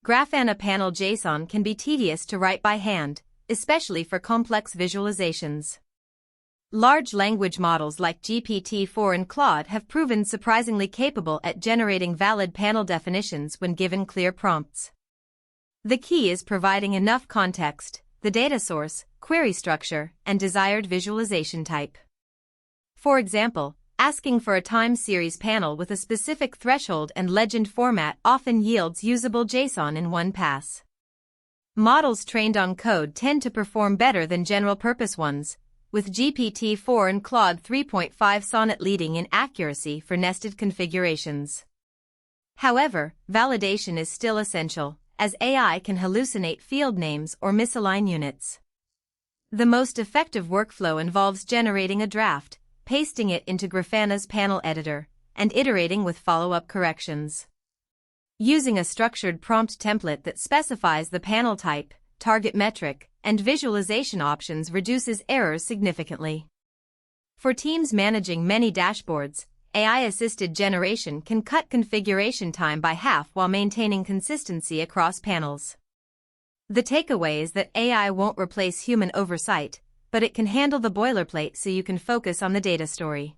Grafana panel JSON can be tedious to write by hand, especially for complex visualizations. Large language models like GPT-4 and Claude have proven surprisingly capable at generating valid panel definitions when given clear prompts. The key is providing enough context, the data source, query structure, and desired visualization type. For example, asking for a time series panel with a specific threshold and legend format often yields usable JSON in one pass. Models trained on code tend to perform better than general-purpose ones, with GPT-4 and Claude 3.5 Sonnet leading in accuracy for nested configurations. However, validation is still essential, as AI can hallucinate field names or misalign units. The most effective workflow involves generating a draft, pasting it into Grafana's panel editor, and iterating with follow-up corrections. Using a structured prompt template that specifies the panel type, target metric, and visualization options reduces errors significantly. For teams managing many dashboards, AI-assisted generation can cut configuration time by half while maintaining consistency across panels. The takeaway is that AI won't replace human oversight, but it can handle the boilerplate so you can focus on the data story.